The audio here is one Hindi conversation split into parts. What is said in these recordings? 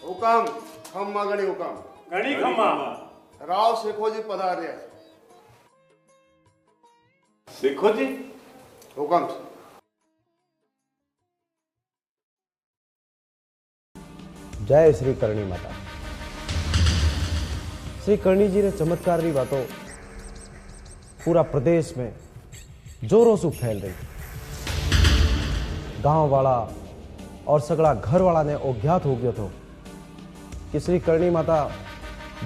हुकम खम्मा गणी हुकम घणी खम्मा राव शेखो जी पधारे शेखो जी हुकम जय श्री करणी माता। श्री करणी जी ने चमत्कार की बातों पूरा प्रदेश में जोरों से फैल रही। गांव वाला और सगड़ा घर वाला ने अज्ञात हो गया था कि श्री करणी माता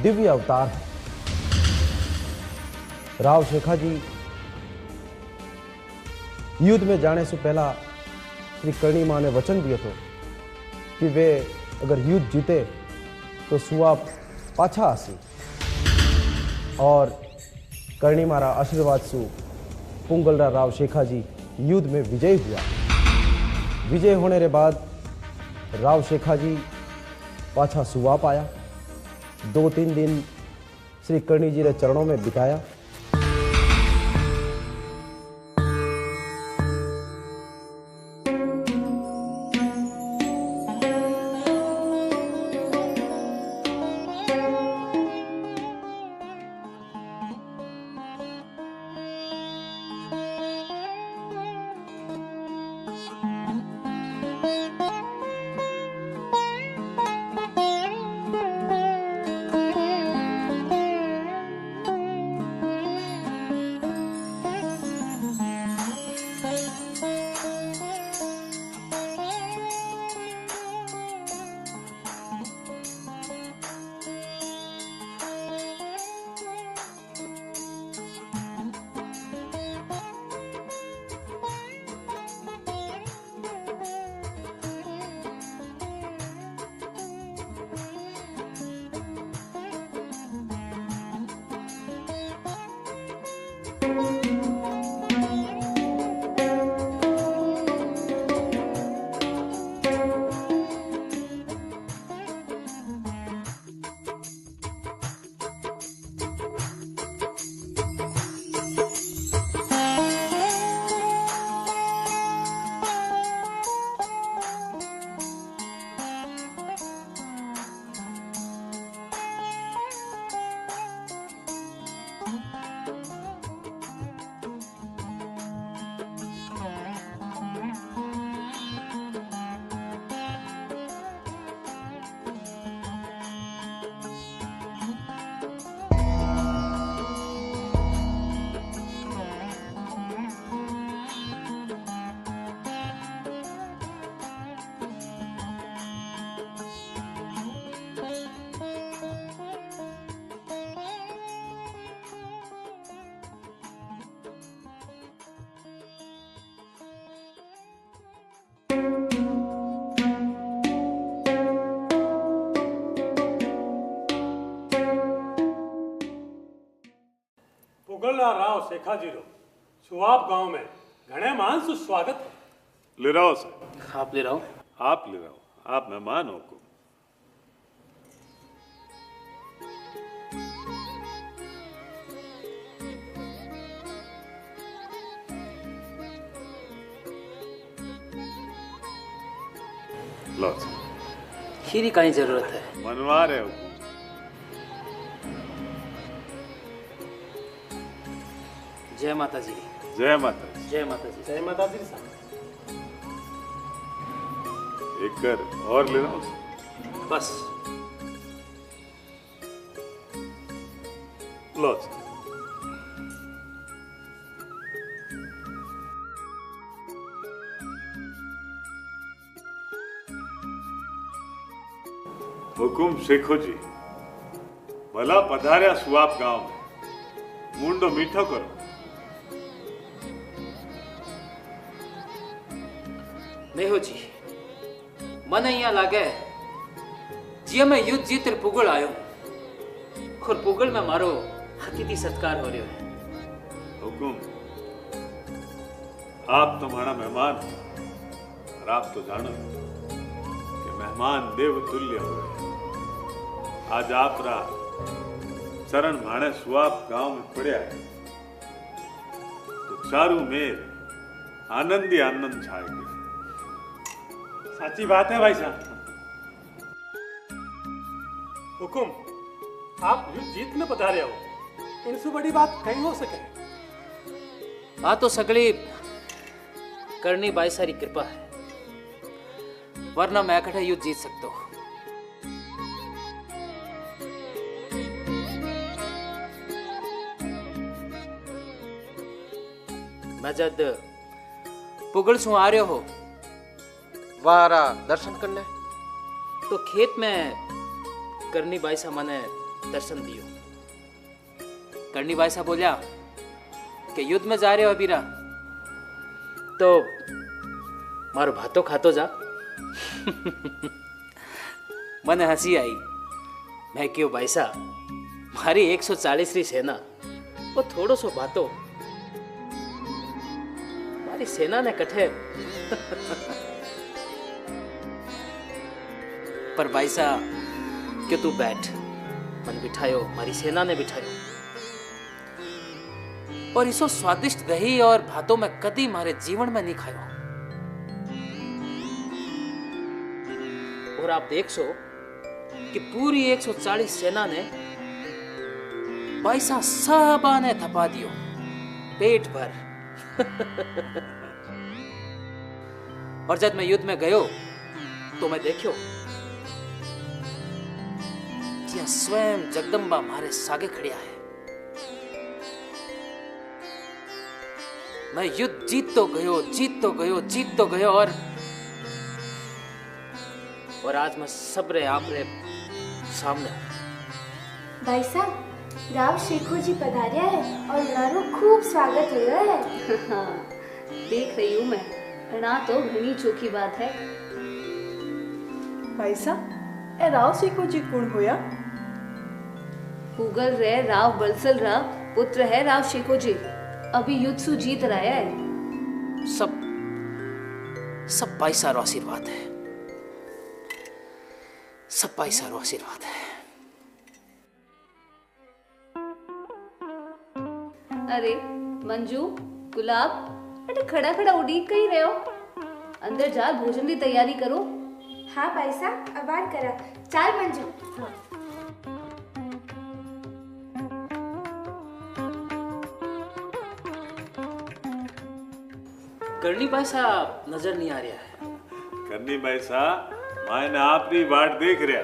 दिव्य अवतार है। राव शेखा जी युद्ध में जाने से पहला श्री करणी मां ने वचन दिया था कि वे अगर युद्ध जीते तो सुआ पाछा आसी और करणी मारा आशीर्वाद सु पुंगलरा राव शेखा जी युद्ध में विजय हुआ। विजय होने के बाद राव शेखा जी पाछा सुआ पाया। 2-3 दिन श्री करणी जी ने चरणों में बिताया। पुगला राव शेखा जी रो सुवाब गांव में घणे मान सु स्वागत है। ले रहो सर। आप ले रहा हूँ। आप ले रहो, आप मेहमान हो को। लो सर। खीरी का ही जरूरत है। मनवा रहे हो। जय माता जी। जय माता जी। जय माता जी। जय माता दी साहब। एक कर और ले रहा हूँ। बस लो सर। हुकुम शेखो जी भला पधार्या सुआप गांव में मुंडो मीठो करो। मेहो जी मन अहियां लागे जी मैं युद्ध जीत पुगल आयो और पुगल में मारो हकीकी सत्कार हो रहा है। हुकुम आप तो हमारा मेहमान हो और आप तो जानो कि मेहमान देव तुल्य हो। आज आप रा चरण भाणे सुआप गांव में पड़िया है तो चारू मेर आनंद ही आनंद छाए गए। साची बात है भाई साहब। हुकुम आप युद्ध जीत में पधारे हो, इनसे बड़ी बात कहीं हो सके। आ तो सगली करनी बाई सारी कृपा है, वरना मैं कठे युद्ध जीत सकता हूं। मैं जद पुगल सु आ रहे हो वारा दर्शन कर ले। तो खेत में करनी बाई सा मने दर्शन दियो। करनी बाई सा बोलिया कि युद्ध में जा रहे हो अबीरा, तो मारो भातो खातो जा। मने हंसी आई। मैं क्यों भाई सा, मारी 140 री सेना वो थोड़ो सो भातो मारी सेना ने कठे। पर भाई सा क्यों तू बैठ, मन बिठायो, मारी सेना ने बिठायो। और इसो स्वादिष्ट दही और भातों में कदी मारे जीवन में नहीं खायो। और आप देख सो कि पूरी 140 सेना ने पैसा सबा ने थपा दियो पेट भर। और जब मैं युद्ध में गयो तो मैं देखियो जिया स्वयं जगदम्बा मारे सागे खड़िया है। मैं युद्ध जीत तो गयो, जीत तो गयो, जीत तो गयो। और आज मैं सबरे आपरे सामने हूं। भाई साहब, राव शेखो जी पधारिया है और उनारो खूब स्वागत हुआ है। हाँ, देख रही हूँ मैं, ना तो घनी चोखी बात है। भाई साहब, ए राव शेखो जी कौन होया? पुगल रे राव बलसल राव पुत्र है राव शेखो जी, अभी युद्ध सु जीत रहा है। सब पैसा रो आशीर्वाद है, सब पैसा रो आशीर्वाद है। अरे मंजू, गुलाब, अरे खड़ा खड़ा उड़ीक कहीं रहे हो? अंदर जा, भोजन की तैयारी करो। हाँ भाई साहब, आवार करा। चाल मंजू। करनी भाई साहब नजर नहीं आ रहा है। करनी भाई साहब, मैंने आपकी बाट देख रहा।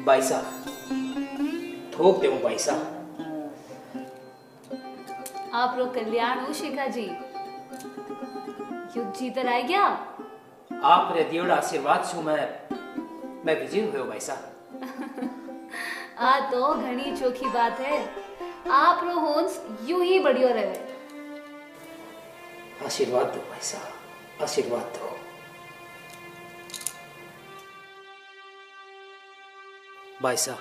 भाई साहब ठोक दे भाई साहब। आप लोग कल्याण हो शेखा जी, युद्ध जीतर आ गया। आप रे दियोड़ा आशीर्वाद छू मैं विजय हुए भाई साहब। आ तो घनी चोखी बात है, आप रो होंस यूं ही बढ़ियो रहे। आशीर्वाद दो भाई साहब, आशीर्वाद दो। भाई साहब,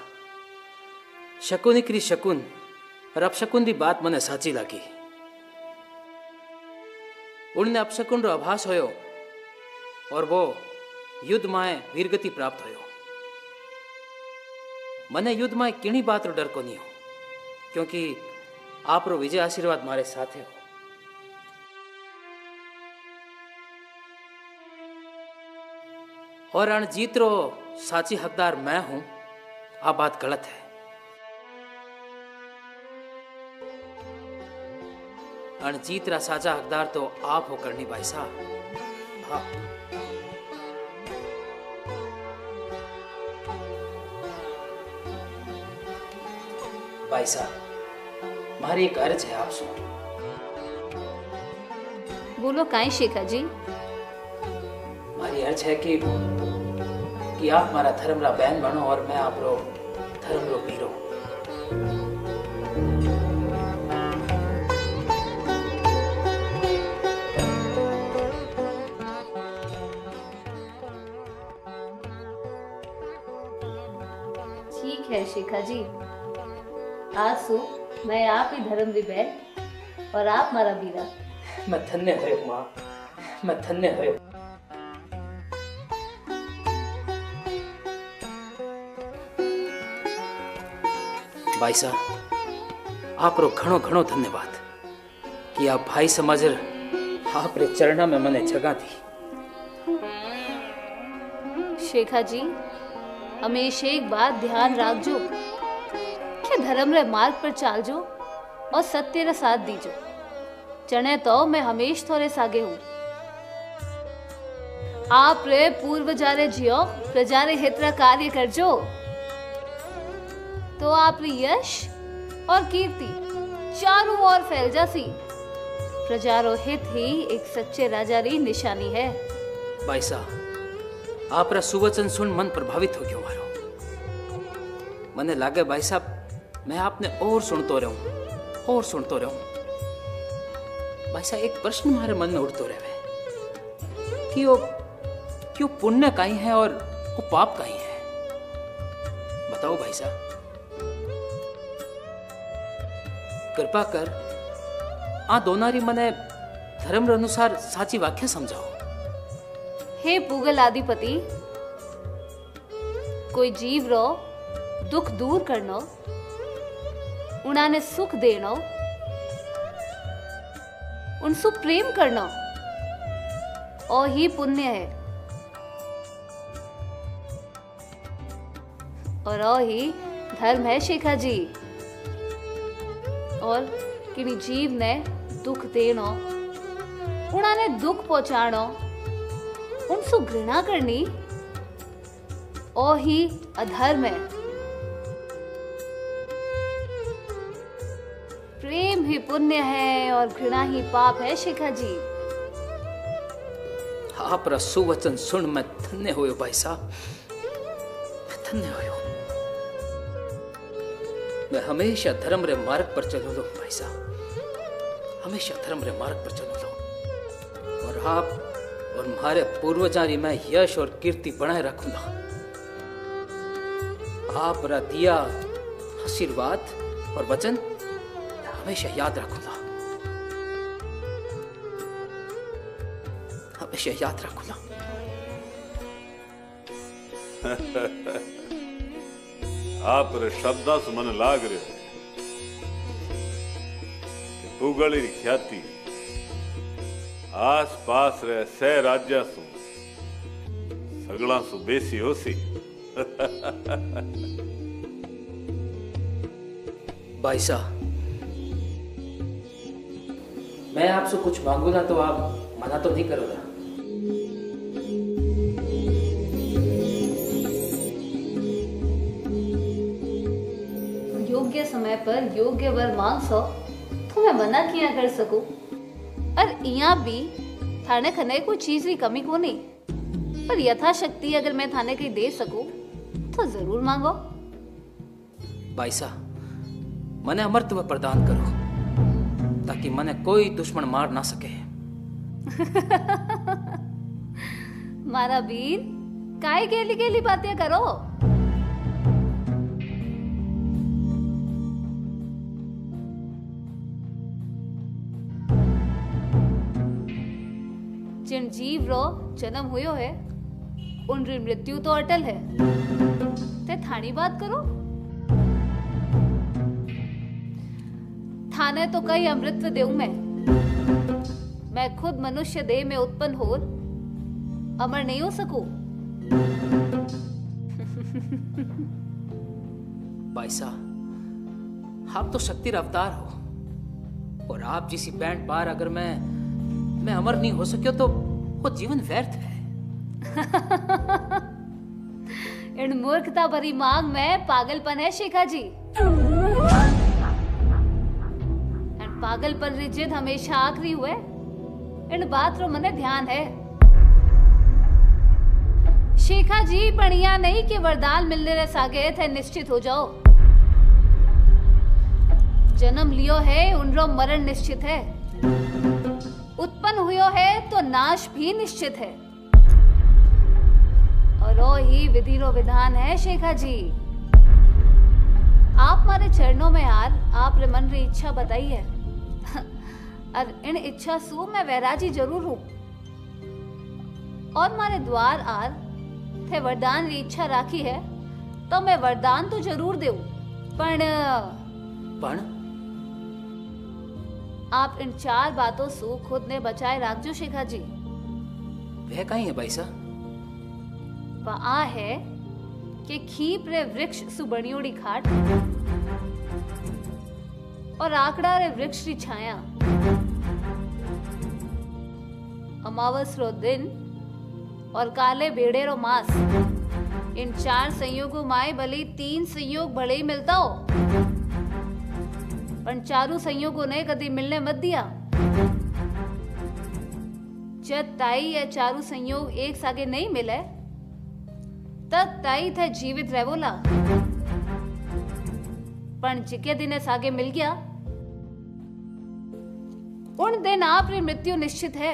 शकुन करी शकुन और अपशकुन की बात मने साची लगी। उनने अपशकुन रो आभास होयो और वो युद्ध माए वीरगति प्राप्त होयो। मने युद्ध माए किणी बात रो डर को नहीं हो, क्योंकि आप रो विजय आशीर्वाद मारे साथ हो। और रणजीत रो साची हकदार मैं हूं, आ बात गलत है। रणजीत रा साचा हकदार तो आप हो करनी भाई साहब। हाँ। भाई साहब, मारी एक अर्ज है आपसे। बोलो काई शेखा जी। मारी अर्ज है कि आप हमारा धर्म रा बहन बनो और मैं आप रो धर्म रो वीरो। ठीक है शेखा जी, आज सु मैं आप ही धर्म री बहन और आप मारा वीरा। मैं धन्य हो माँ, मैं धन्य हो। भाई साहब, आप रो घणो घणो धन्यवाद कि आप भाई समाजर आप रे चरणा में मने जगह दी। शेखा जी, हमेशा एक बात ध्यान रखजो कि धर्म रे मार्ग पर चालजो और सत्य रे साथ दीजो। चने तो मैं हमेशा थोड़े सागे हूँ। आप रे पूर्वजारे जियो प्रजारे हितरा कार्य करजो तो आप री यश और कीर्ति चारों ओर फैल जासी। प्रजारो हित ही एक सच्चे राजा री निशानी है। भाई साहब, आप रा सुवचन सुन मन प्रभावित हो गयो मारो। मने लागे भाई साहब मैं आपने और सुनतो रहूं। भाई साहब, एक प्रश्न मारे मन में उठतो रहे कि वो पुण्य कहीं है और वो पाप कहीं है। बताओ भाई साहब, कृपा कर आ दोनारी मने धर्म अनुसार साची व्याख्या समझाओ। हे पूगल आदिपति, कोई जीव रो दुख दूर करनो, उन्हाने सुख देनो, उनसु प्रेम करनो और ही पुण्य है और ही धर्म है शेखा जी। और किन्हीं जीव ने दुख देनो, उन्हाने दुख पहुंचानो, उनसु घृणा करनी और ही अधर्म है। प्रेम ही पुण्य है और घृणा ही पाप है शेखा जी। आप रा सुवचन सुन मैं धन्य होयो भाई साहब, मैं धन्य होयो। मैं हमेशा धर्म रे मार्ग पर चलूं भाई साहब, हमेशा धर्म रे मार्ग पर चलूं और आप और हमारे पूर्वजारी में यश और कीर्ति बनाए रखूंगा। आप रा दिया आशीर्वाद और वचन हमेशा याद रखूंगा, हमेशा याद रखूंगा। आप रे शब्दा से मन लाग रहे पूगली ख्याति आस पास रे सह राज्य सु सगला सु बेसी होसी। भाई साहब, मैं आपसे कुछ मांगूंगा तो आप मना तो नहीं करोगा? योग्य समय पर योग्य वर मांग सो तो मैं मना किया कर सकूं। और यहाँ भी थाने खने कोई चीज की कमी को नहीं, पर यथाशक्ति अगर मैं थाने कहीं दे सकूं तो जरूर मांगो। भाई साहब, मने अमरत्व प्रदान करो ताकि मने कोई दुश्मन मार ना सके। मारा वीर, काय गेली गेली बातें करो। जिन जीव रो जन्म हुयो है उन री मृत्यु तो अटल है। ते थानी बात करो। थाने तो कई अमृत देऊ मैं खुद मनुष्य देह में उत्पन्न हो अमर नहीं हो सकूं। भाई साहब, आप तो शक्ति अवतार हो और आप जिसी बैंड पार अगर मैं अमर नहीं हो सकियो तो वो जीवन व्यर्थ है। इन मूर्खता भरी मांग में पागलपन है शेखा जी। पागलपन री जिद हमेशा आखरी हुए। इन बात रो मने ध्यान है शेखा जी। पढ़िया नहीं कि वरदान मिलने रे सागे थे निश्चित हो जाओ। जन्म लियो है उनरो मरण निश्चित है, उत्पन्न हुयो है तो नाश भी निश्चित है। और वो ही विधि रो विधान है शेखा जी। आप मारे चरणों में हार आप रे मन री इच्छा बताई है और इन इच्छा सु मैं वैराजी जरूर हूं और मारे द्वार आर थे वरदान री इच्छा राखी है तो मैं वरदान तो जरूर देऊ। पण आप इन 4 बातों से खुद ने बचाए राखजो शेखा जी। वह कहीं है भाई साहब? वह है कि खीप रे वृक्ष सुबणियोड़ी खाट और आकड़ा रे वृक्ष री छाया, अमावस रो दिन और काले बेड़े रो मास, इन 4 संयोगों माए भले 3 संयोग भले ही मिलता हो, पर 4 संयोगों ने कभी मिलने मत दिया। जब ताई या 4 संयोग एक सागे नहीं मिले तब ताई थे जीवित रहवोला, पर जिके दिने सागे मिल गया उन दिन आप री मृत्यु निश्चित है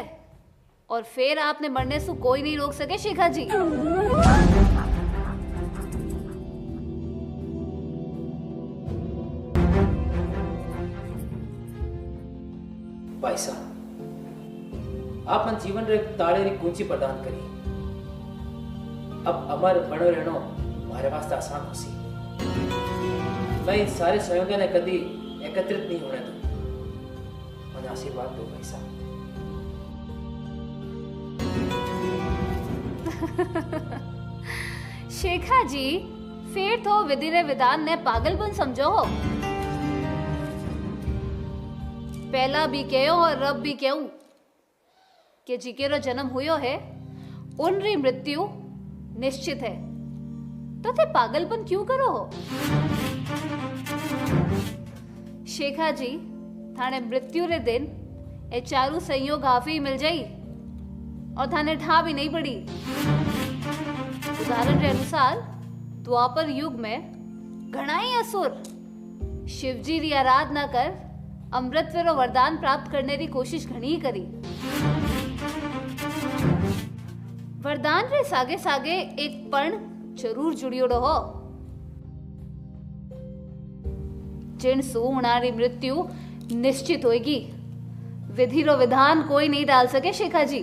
और फिर आपने मरने से कोई नहीं रोक सके शेखा जी। भाई साहब, आप मन जीवन रे ताले री कुंजी प्रदान करी। अब अमर बनो रहनो हमारे वास्ते आसान हो सी। मैं इन सारे संयोगों ने कभी एकत्रित नहीं होने दूं। मुझे आशीर्वाद दो भाई साहब। शेखा जी, फिर तो विधि ने विधान ने पागलपन समझो हो। पहला भी कहो और रब भी कहूं कि जिकेरो जन्म हुयो है उनरी मृत्यु निश्चित है, तो थे पागलपन क्यों करो हो? शेखा जी, थाने मृत्यु रे दिन ए 4 संयोग हाफी मिल जाई और थाने ठा भी नहीं पड़ी। उदाहरण के अनुसार द्वापर युग में घना ही असुर शिवजी री आराधना कर अमृत रो वरदान प्राप्त करने की कोशिश घनी करी। वरदान रे सागे सागे एक पण जरूर जुड़ियोड़ो हो, जिन सु उनारी मृत्यु निश्चित होगी। विधि रो विधान कोई नहीं डाल सके शेखा जी।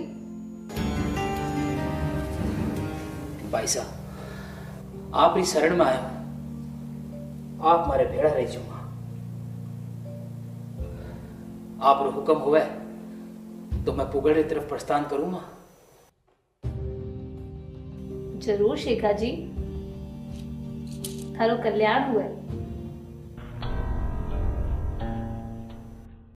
भाई साहब, आप ही शरण में आयो, आप मारे भेड़ा रह जाऊंगा। आप रो हुक्म हुए तो मैं पुगड़ की तरफ प्रस्थान करूंगा। जरूर शेखा जी, थारो कल्याण हुए।